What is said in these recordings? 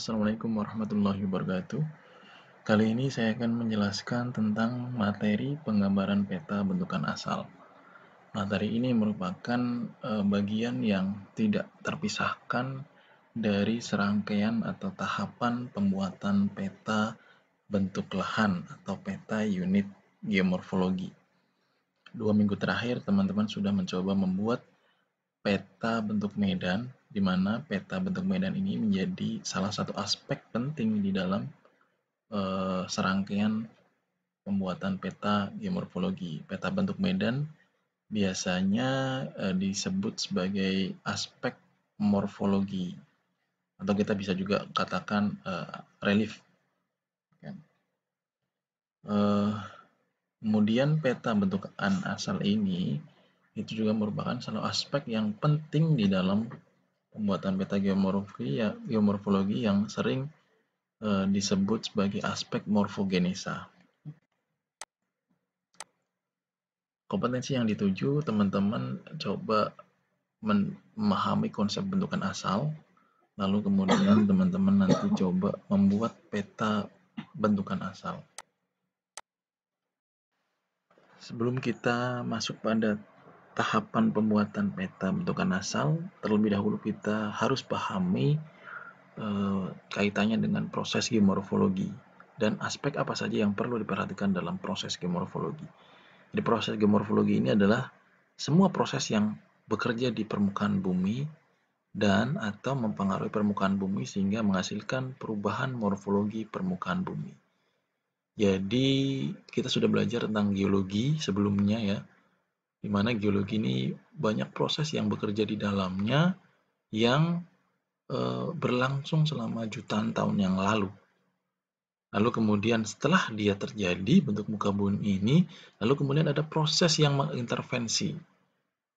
Assalamualaikum warahmatullahi wabarakatuh. Kali ini saya akan menjelaskan tentang materi penggambaran peta bentukan asal. Materi ini merupakan bagian yang tidak terpisahkan dari serangkaian atau tahapan pembuatan peta bentuk lahan atau peta unit geomorfologi. 2 minggu terakhir, teman-teman sudah mencoba membuat peta bentuk medan, di mana peta bentuk medan ini menjadi salah satu aspek penting di dalam serangkaian pembuatan peta geomorfologi. Peta bentuk medan biasanya disebut sebagai aspek morfologi, atau kita bisa juga katakan relief. Kemudian peta bentukan asal ini itu juga merupakan salah aspek yang penting di dalam pembuatan peta geomorfologi yang sering disebut sebagai aspek morfogenesa. Kompetensi yang dituju, teman-teman coba memahami konsep bentukan asal, lalu kemudian teman-teman nanti coba membuat peta bentukan asal. Sebelum kita masuk pada tahapan pembuatan peta bentukan asal, terlebih dahulu kita harus pahami kaitannya dengan proses geomorfologi dan aspek apa saja yang perlu diperhatikan dalam proses geomorfologi. Jadi proses geomorfologi ini adalah semua proses yang bekerja di permukaan bumi dan atau mempengaruhi permukaan bumi sehingga menghasilkan perubahan morfologi permukaan bumi. Jadi kita sudah belajar tentang geologi sebelumnya ya, di mana geologi ini banyak proses yang bekerja di dalamnya yang berlangsung selama jutaan tahun yang lalu. Lalu kemudian setelah dia terjadi bentuk muka bumi ini, lalu kemudian ada proses yang mengintervensi.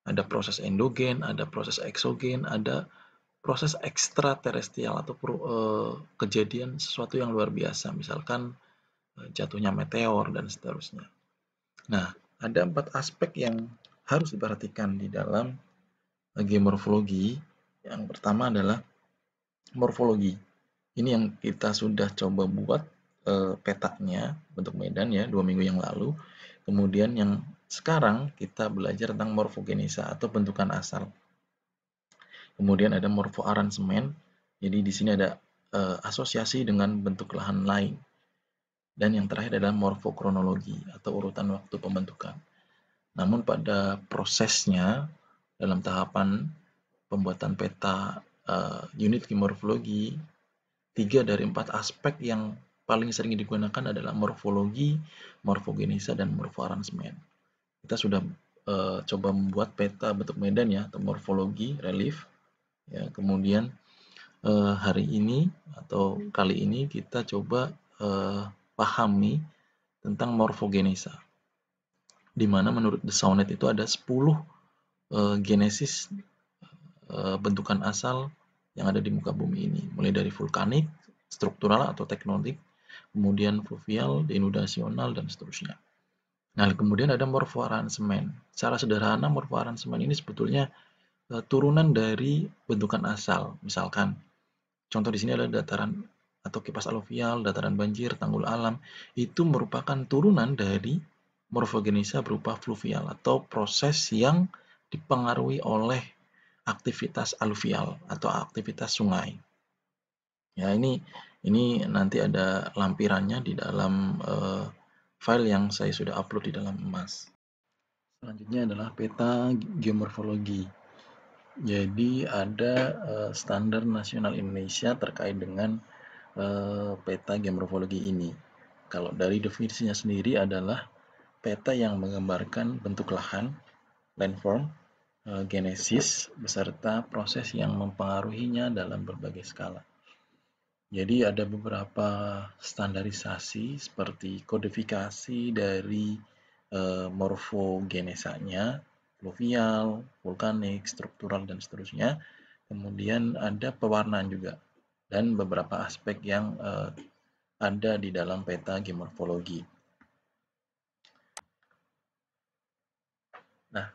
Ada proses endogen, ada proses eksogen, ada proses ekstraterestrial atau kejadian sesuatu yang luar biasa, misalkan jatuhnya meteor dan seterusnya. Nah, ada 4 aspek yang harus diperhatikan di dalam geomorfologi. Yang pertama adalah morfologi. Ini yang kita sudah coba buat petanya bentuk medan ya 2 minggu yang lalu. Kemudian yang sekarang kita belajar tentang morfogenesa atau bentukan asal. Kemudian ada morfoaransemen. Jadi di sini ada asosiasi dengan bentuk lahan lain. Dan yang terakhir adalah morfokronologi atau urutan waktu pembentukan. Namun pada prosesnya dalam tahapan pembuatan peta unit geomorfologi, 3 dari 4 aspek yang paling sering digunakan adalah morfologi, morfogenesa, dan morfoaransemen. Kita sudah coba membuat peta bentuk medan ya, atau morfologi, relief. Ya, kemudian hari ini atau kali ini kita coba pahami tentang morfogenesa, di mana menurut The Soundnet itu ada 10 genesis bentukan asal yang ada di muka bumi ini, mulai dari vulkanik, struktural atau tektonik, kemudian fluvial, denudasional, dan seterusnya. Nah, kemudian ada morfoaransemen. Secara sederhana, morfoaransemen ini sebetulnya turunan dari bentukan asal. Misalkan, contoh di sini adalah dataran atau kipas aluvial, dataran banjir, tanggul alam. Itu merupakan turunan dari morfogenesa berupa fluvial atau proses yang dipengaruhi oleh aktivitas aluvial atau aktivitas sungai. Ya, ini nanti ada lampirannya di dalam file yang saya sudah upload di dalam Emas. Selanjutnya adalah peta geomorfologi. Jadi ada standar nasional Indonesia terkait dengan peta geomorfologi ini. Kalau dari definisinya sendiri adalah peta yang menggambarkan bentuk lahan, landform, genesis, beserta proses yang mempengaruhinya dalam berbagai skala. Jadi ada beberapa standarisasi seperti kodifikasi dari morfogenesanya, fluvial, vulkanik, struktural, dan seterusnya. Kemudian ada pewarnaan juga, dan beberapa aspek yang ada di dalam peta geomorfologi. Nah,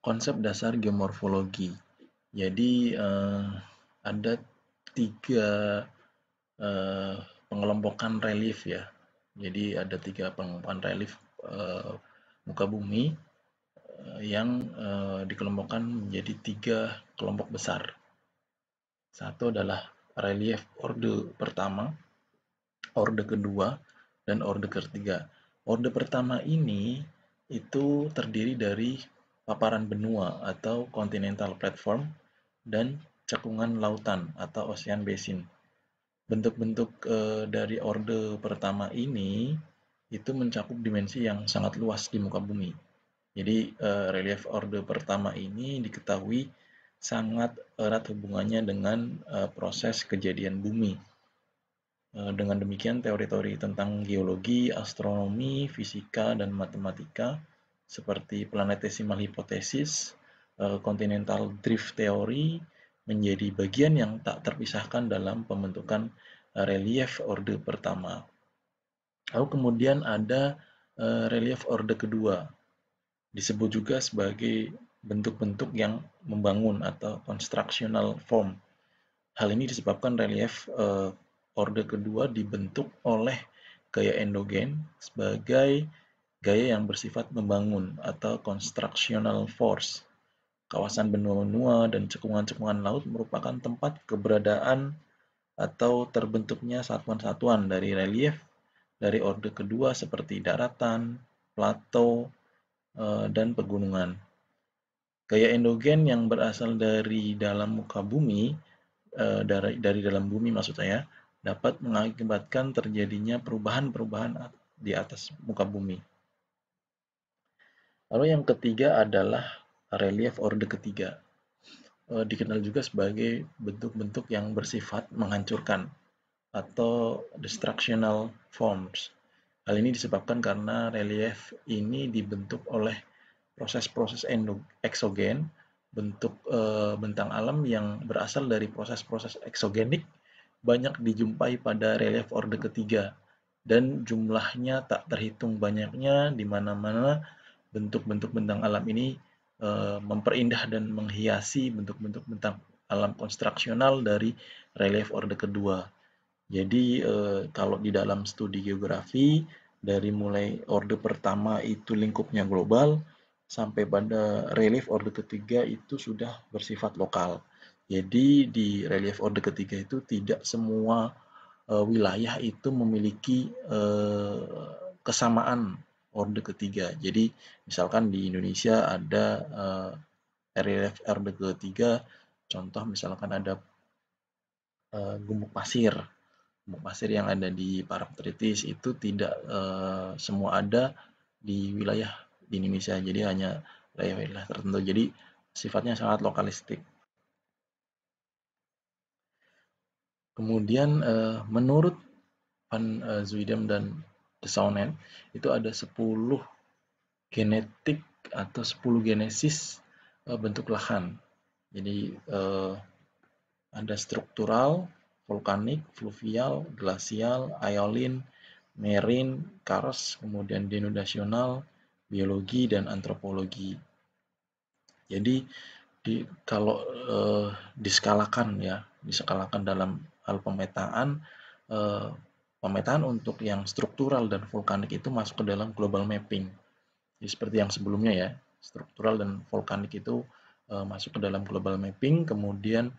konsep dasar geomorfologi. Jadi ada 3 pengelompokan relief ya. Jadi ada 3 pengelompokan relief muka bumi yang dikelompokkan menjadi 3 kelompok besar. Satu adalah relief orde pertama, orde kedua, dan orde ketiga. Orde pertama ini itu terdiri dari paparan benua atau continental platform dan cekungan lautan atau ocean basin. Bentuk-bentuk dari orde pertama ini itu mencakup dimensi yang sangat luas di muka bumi. Jadi relief orde pertama ini diketahui sangat erat hubungannya dengan proses kejadian bumi. Dengan demikian teori-teori tentang geologi, astronomi, fisika, dan matematika seperti planetesimal hypothesis, continental drift theory menjadi bagian yang tak terpisahkan dalam pembentukan relief orde pertama. Lalu kemudian ada relief orde kedua, disebut juga sebagai bentuk-bentuk yang membangun atau constructional form. Hal ini disebabkan relief orde kedua dibentuk oleh gaya endogen sebagai gaya yang bersifat membangun atau constructional force. Kawasan benua-benua dan cekungan-cekungan laut merupakan tempat keberadaan atau terbentuknya satuan-satuan dari relief dari orde kedua seperti daratan, plato, dan pegunungan. Gaya endogen yang berasal dari dalam muka bumi, dari dalam bumi maksud saya, dapat mengakibatkan terjadinya perubahan-perubahan di atas muka bumi. Lalu yang ketiga adalah relief orde ketiga. Dikenal juga sebagai bentuk-bentuk yang bersifat menghancurkan atau destructional forms. Hal ini disebabkan karena relief ini dibentuk oleh proses-proses eksogen, bentuk bentang alam yang berasal dari proses-proses eksogenik banyak dijumpai pada relief orde ketiga dan jumlahnya tak terhitung banyaknya di mana-mana bentuk-bentuk bentang alam ini memperindah dan menghiasi bentuk-bentuk bentang alam konstruksional dari relief orde kedua. Jadi kalau di dalam studi geografi dari mulai orde pertama itu lingkupnya global sampai pada relief orde ketiga itu sudah bersifat lokal. Jadi di relief orde ketiga itu tidak semua wilayah itu memiliki kesamaan orde ketiga. Jadi misalkan di Indonesia ada relief orde ketiga, contoh misalkan ada gumuk pasir. Gumuk pasir yang ada di Parangtritis itu tidak semua ada di wilayah di Indonesia, jadi hanya wilayah-wilayah tertentu. Jadi sifatnya sangat lokalistik. Kemudian menurut Van Zuidam dan de Saunen itu ada 10 genetik atau 10 genesis bentuk lahan. Jadi ada struktural, vulkanik, fluvial, glasial, aeolin, marine, karst, kemudian denodasional, biologi, dan antropologi. Jadi kalau diskalakan dalam hal pemetaan, pemetaan untuk yang struktural dan vulkanik itu masuk ke dalam global mapping. Jadi seperti yang sebelumnya ya, struktural dan vulkanik itu masuk ke dalam global mapping, kemudian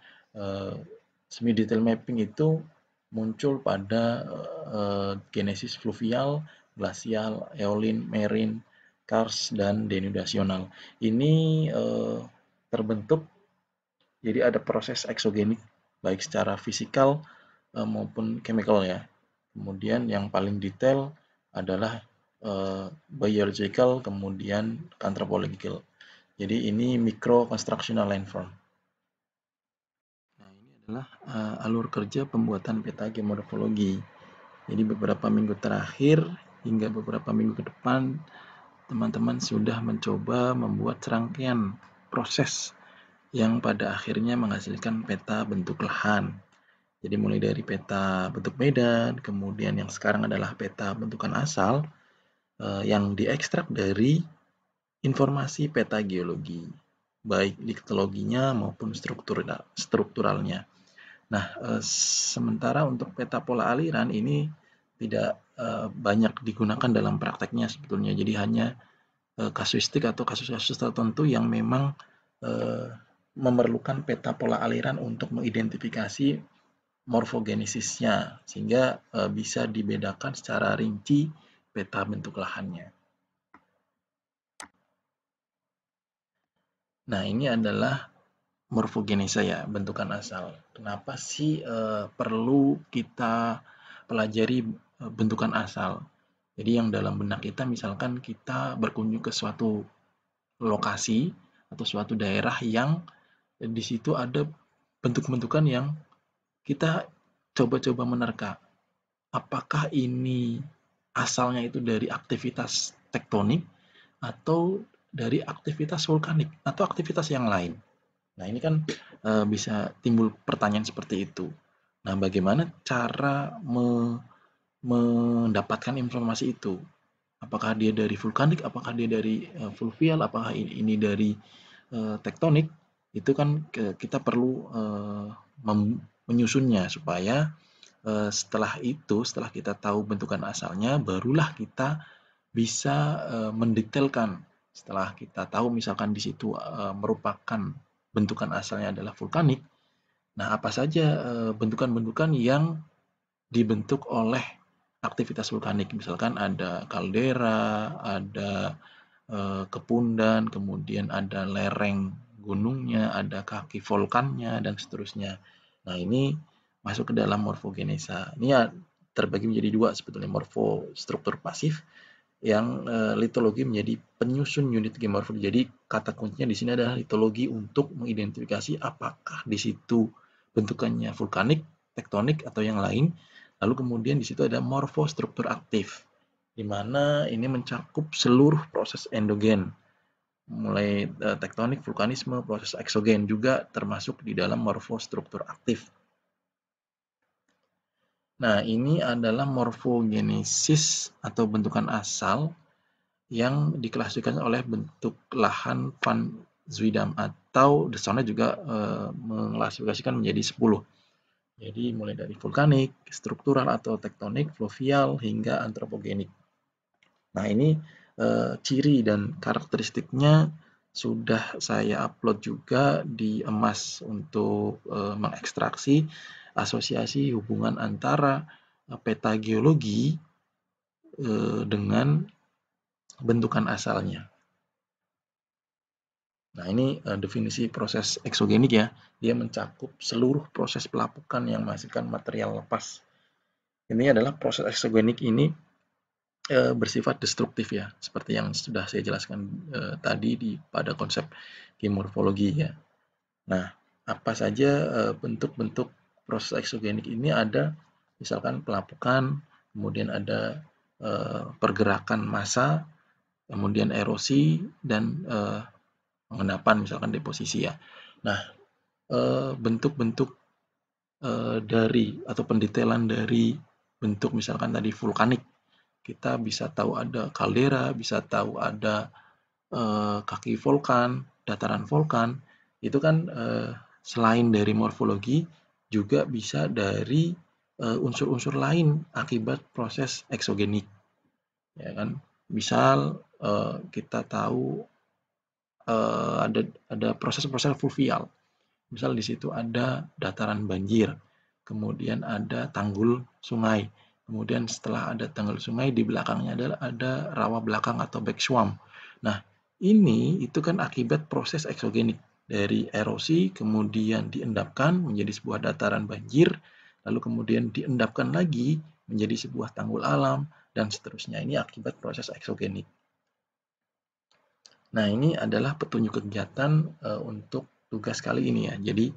semi detail mapping itu muncul pada genesis fluvial, glasial, eolin, marine, karst, dan denudasional. Ini terbentuk jadi ada proses eksogenik baik secara fisikal maupun chemical ya. Kemudian yang paling detail adalah biological, kemudian anthropological. Jadi ini micro constructional landform. Nah, ini adalah alur kerja pembuatan peta geomorfologi. Jadi beberapa minggu terakhir hingga beberapa minggu ke depan, teman-teman sudah mencoba membuat serangkaian proses yang pada akhirnya menghasilkan peta bentuk lahan. Jadi mulai dari peta bentuk medan, kemudian yang sekarang adalah peta bentukan asal yang diekstrak dari informasi peta geologi, baik liktologinya maupun strukturalnya. Nah, sementara untuk peta pola aliran ini tidak banyak digunakan dalam prakteknya sebetulnya. Jadi hanya kasuistik atau kasus-kasus tertentu yang memang memerlukan peta pola aliran untuk mengidentifikasi morfogenesisnya, sehingga bisa dibedakan secara rinci peta bentuk lahannya. Nah, ini adalah morfogenesa ya, bentukan asal. Kenapa sih perlu kita pelajari bentukan asal? Jadi yang dalam benak kita, misalkan kita berkunjung ke suatu lokasi atau suatu daerah yang di situ ada bentuk-bentukan yang kita coba-coba menerka. Apakah ini asalnya itu dari aktivitas tektonik atau dari aktivitas vulkanik atau aktivitas yang lain? Nah, ini kan bisa timbul pertanyaan seperti itu. Nah, bagaimana cara mendapatkan informasi itu? Apakah dia dari vulkanik, apakah dia dari fluvial, apakah ini dari tektonik? Itu kan kita perlu menyusunnya supaya setelah kita tahu bentukan asalnya, barulah kita bisa mendetailkan. Setelah kita tahu misalkan di situ merupakan bentukan asalnya adalah vulkanik, nah apa saja bentukan-bentukan yang dibentuk oleh aktivitas vulkanik. Misalkan ada kaldera, ada kepundan, kemudian ada lereng gunungnya, ada kaki volkannya, dan seterusnya. Nah, ini masuk ke dalam morfogenesa. Ini ya terbagi menjadi dua sebetulnya, morfostruktur pasif yang litologi menjadi penyusun unit geomorfologi. Jadi kata kuncinya di sini adalah litologi untuk mengidentifikasi apakah di situ bentukannya vulkanik, tektonik atau yang lain. Lalu kemudian di situ ada morfostruktur aktif, di mana ini mencakup seluruh proses endogen, mulai tektonik, vulkanisme, proses eksogen juga termasuk di dalam morfostruktur aktif. Nah, ini adalah morfogenesis atau bentukan asal yang diklasifikasikan oleh bentuk lahan Van Zwiedam, atau The Sauna juga mengklasifikasikan menjadi 10. Jadi mulai dari vulkanik, struktural atau tektonik, fluvial, hingga antropogenik. Nah, ini ciri dan karakteristiknya sudah saya upload juga di Emas untuk mengekstraksi asosiasi hubungan antara peta geologi dengan bentukan asalnya. Nah, ini definisi proses eksogenik ya. Dia mencakup seluruh proses pelapukan yang menghasilkan material lepas. Ini adalah proses eksogenik ini bersifat destruktif ya, seperti yang sudah saya jelaskan tadi pada konsep geomorfologi ya. Nah, apa saja bentuk-bentuk proses eksogenik ini ada, misalkan pelapukan, kemudian ada pergerakan massa, kemudian erosi, dan pengendapan misalkan deposisi ya. Nah, bentuk-bentuk dari atau pendetailan dari bentuk misalkan tadi vulkanik, kita bisa tahu ada kaldera, bisa tahu ada kaki vulkan, dataran vulkan, itu kan selain dari morfologi juga bisa dari unsur-unsur lain akibat proses eksogenik, ya kan? Misal kita tahu ada proses-proses fluvial. Misal di situ ada dataran banjir, kemudian ada tanggul sungai, kemudian setelah ada tanggul sungai di belakangnya ada rawa belakang atau backswamp. Nah, ini itu kan akibat proses eksogenik dari erosi, kemudian diendapkan menjadi sebuah dataran banjir, lalu kemudian diendapkan lagi menjadi sebuah tanggul alam, dan seterusnya. Ini akibat proses eksogenik. Nah, ini adalah petunjuk kegiatan untuk tugas kali ini ya. Jadi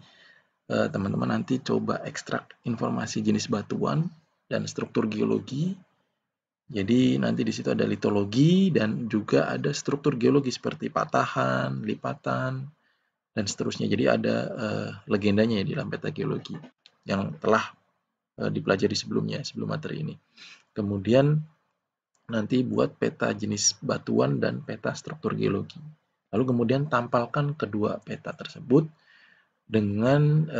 teman-teman nanti coba ekstrak informasi jenis batuan dan struktur geologi. Jadi nanti di situ ada litologi dan juga ada struktur geologi seperti patahan, lipatan, dan seterusnya. Jadi ada legendanya ya di dalam peta geologi yang telah dipelajari sebelumnya, sebelum materi ini. Kemudian nanti buat peta jenis batuan dan peta struktur geologi. Lalu kemudian tampalkan kedua peta tersebut dengan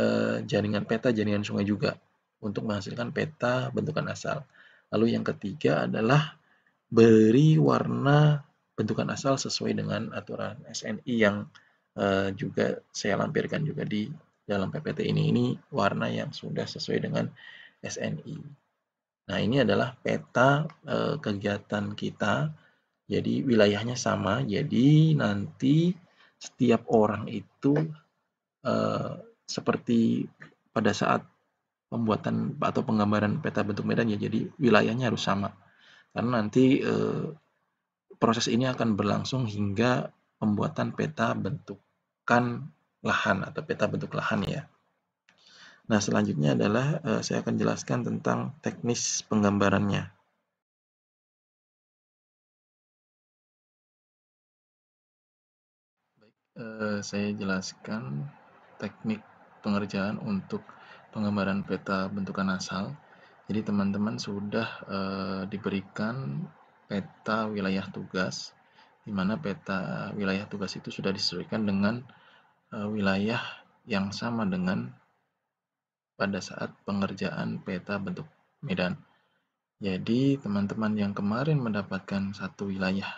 jaringan peta jaringan sungai juga untuk menghasilkan peta bentukan asal. Lalu yang ketiga adalah beri warna bentukan asal sesuai dengan aturan SNI yang juga saya lampirkan juga di dalam PPT ini. Ini warna yang sudah sesuai dengan SNI. Nah, ini adalah peta kegiatan kita. Jadi wilayahnya sama. Jadi nanti setiap orang itu seperti pada saat pembuatan atau penggambaran peta bentuk medan ya. Jadi wilayahnya harus sama. Karena nanti proses ini akan berlangsung hingga pembuatan peta bentukan lahan atau peta bentuk lahan ya. Nah, selanjutnya adalah saya akan jelaskan tentang teknis penggambarannya. Baik, saya jelaskan teknik pengerjaan untuk penggambaran peta bentukan asal. Jadi teman-teman sudah diberikan peta wilayah tugas, di mana peta wilayah tugas itu sudah disesuaikan dengan wilayah yang sama dengan pada saat pengerjaan peta bentuk medan. Jadi teman-teman yang kemarin mendapatkan satu wilayah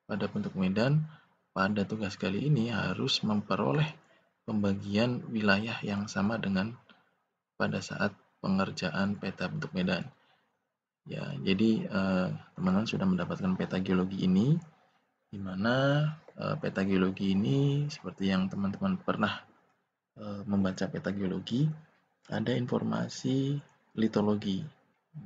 pada bentuk medan, pada tugas kali ini harus memperoleh pembagian wilayah yang sama dengan pada saat pengerjaan peta bentuk medan. Ya, jadi teman-teman sudah mendapatkan peta geologi ini, di mana peta geologi ini seperti yang teman-teman pernah membaca peta geologi, ada informasi litologi.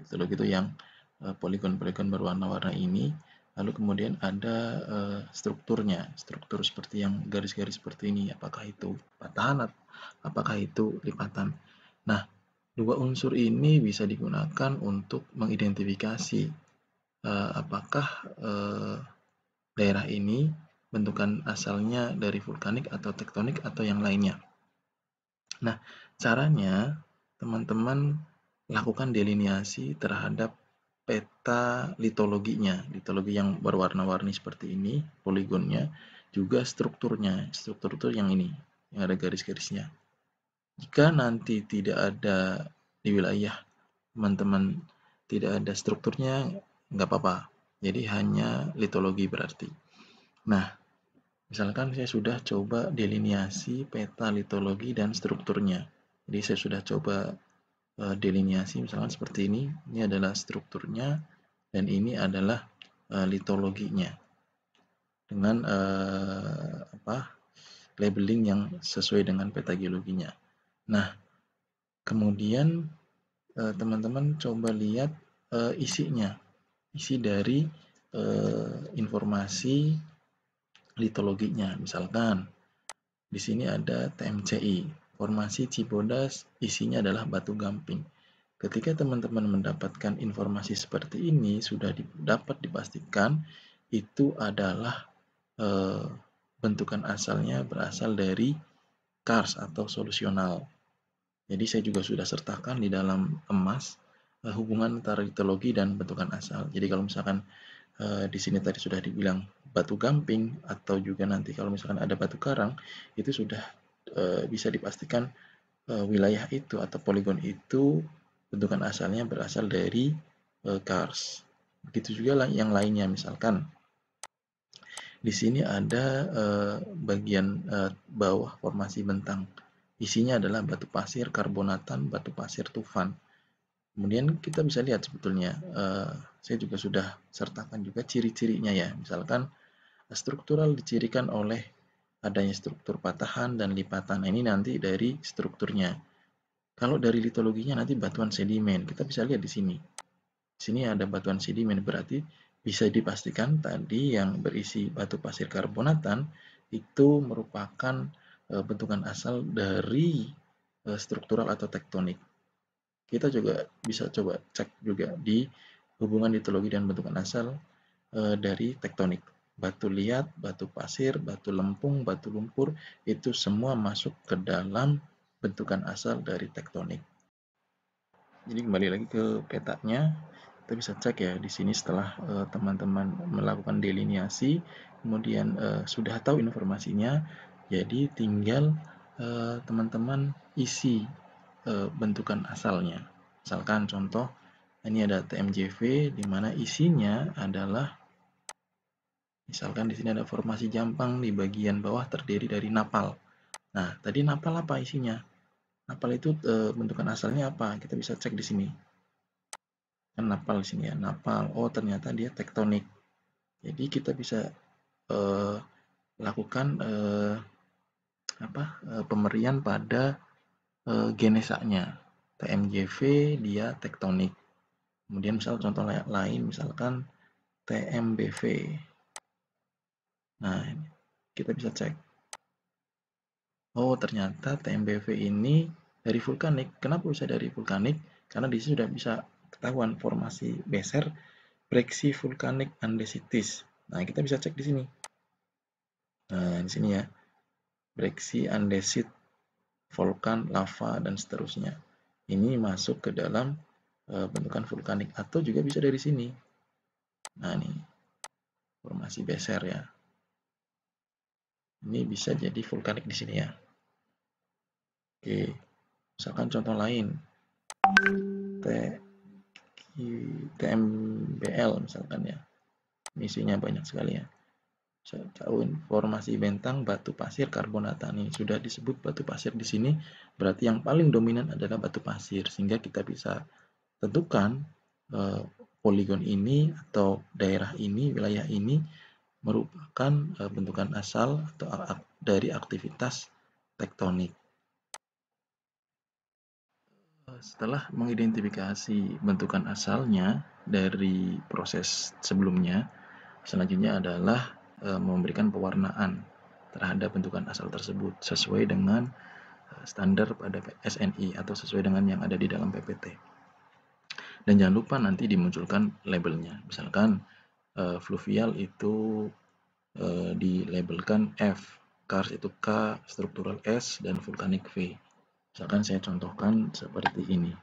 Litologi itu yang poligon-poligon berwarna-warna ini, lalu kemudian ada strukturnya, struktur seperti yang garis-garis seperti ini, apakah itu patahan, apakah itu lipatan. Nah, dua unsur ini bisa digunakan untuk mengidentifikasi apakah daerah ini bentukan asalnya dari vulkanik atau tektonik atau yang lainnya. Nah, caranya teman-teman lakukan delineasi terhadap peta litologinya, litologi yang berwarna-warni seperti ini, poligonnya, juga strukturnya. Struktur itu yang ini, yang ada garis-garisnya. Jika nanti tidak ada di wilayah teman-teman tidak ada strukturnya, nggak apa-apa. Jadi hanya litologi berarti. Nah, misalkan saya sudah coba delineasi peta litologi dan strukturnya. Jadi saya sudah coba delineasi misalkan seperti ini. Ini adalah strukturnya dan ini adalah litologinya dengan labeling yang sesuai dengan peta geologinya. Nah, kemudian teman-teman coba lihat isinya, isi dari informasi litologinya. Misalkan di sini ada TMCI, formasi Cibodas, isinya adalah batu gamping. Ketika teman-teman mendapatkan informasi seperti ini, sudah dapat dipastikan itu adalah bentukan asalnya berasal dari kars atau solusional. Jadi saya juga sudah sertakan di dalam emas hubungan antara litologi dan bentukan asal. Jadi kalau misalkan di sini tadi sudah dibilang batu gamping atau juga nanti kalau misalkan ada batu karang, itu sudah bisa dipastikan wilayah itu atau poligon itu bentukan asalnya berasal dari kars. Begitu juga yang lainnya, misalkan di sini ada bagian bawah formasi bentang. Isinya adalah batu pasir karbonatan, batu pasir tufan. Kemudian kita bisa lihat sebetulnya, saya juga sudah sertakan juga ciri-cirinya ya. Misalkan struktural dicirikan oleh adanya struktur patahan dan lipatan. Nah, ini nanti dari strukturnya. Kalau dari litologinya nanti batuan sedimen. Kita bisa lihat di sini. Di sini ada batuan sedimen, berarti bisa dipastikan tadi yang berisi batu pasir karbonatan itu merupakan bentukan asal dari struktural atau tektonik. Kita juga bisa coba cek juga di hubungan litologi dan bentukan asal dari tektonik. Batu liat, batu pasir, batu lempung, batu lumpur, itu semua masuk ke dalam bentukan asal dari tektonik. Jadi kembali lagi ke petanya, kita bisa cek ya di sini setelah teman-teman melakukan delineasi, kemudian sudah tahu informasinya, jadi tinggal teman-teman isi bentukan asalnya. Misalkan contoh, ini ada TMJV di mana isinya adalah, misalkan di sini ada formasi Jampang, di bagian bawah terdiri dari napal. Nah, tadi napal apa isinya? Napal itu bentukan asalnya apa? Kita bisa cek di sini. Kan napal di sini ya, napal. Oh, ternyata dia tektonik. Jadi kita bisa lakukan pemerian pada genesanya. TMJV dia tektonik. Kemudian misal contoh lain, misalkan TMBV. Nah, kita bisa cek. Oh, ternyata TMBV ini dari vulkanik. Kenapa bisa dari vulkanik? Karena di sini sudah bisa ketahuan formasi beser breksi vulkanik andesitis. Nah, kita bisa cek di sini. Nah, di sini ya. Breksi andesit, volkan, lava, dan seterusnya. Ini masuk ke dalam bentukan vulkanik, atau juga bisa dari sini. Nah, ini formasi beser ya. Ini bisa jadi vulkanik di sini ya. Oke, misalkan contoh lain, TMBL misalkan ya. Misinya banyak sekali ya. Tahu formasi bentang batu pasir karbonata nih, sudah disebut batu pasir di sini, berarti yang paling dominan adalah batu pasir, sehingga kita bisa tentukan poligon ini atau daerah ini, wilayah ini merupakan bentukan asal atau dari aktivitas tektonik. Setelah mengidentifikasi bentukan asalnya dari proses sebelumnya, selanjutnya adalah memberikan pewarnaan terhadap bentukan asal tersebut sesuai dengan standar pada SNI atau sesuai dengan yang ada di dalam PPT. Dan jangan lupa nanti dimunculkan labelnya. Misalkan fluvial itu dilabelkan F, kars itu K, struktural S, dan vulkanik V. Misalkan saya contohkan seperti ini.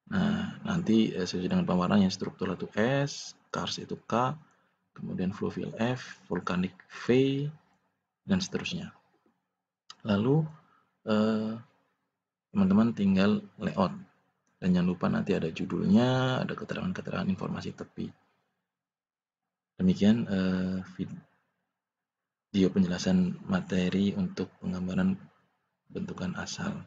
Nah, nanti sesuai dengan pewarnaan yang struktural itu S, kars itu K, kemudian fluvial F, vulkanik V, dan seterusnya. Lalu teman-teman tinggal layout. Dan jangan lupa nanti ada judulnya, ada keterangan-keterangan informasi tepi. Demikian video penjelasan materi untuk penggambaran bentukan asal.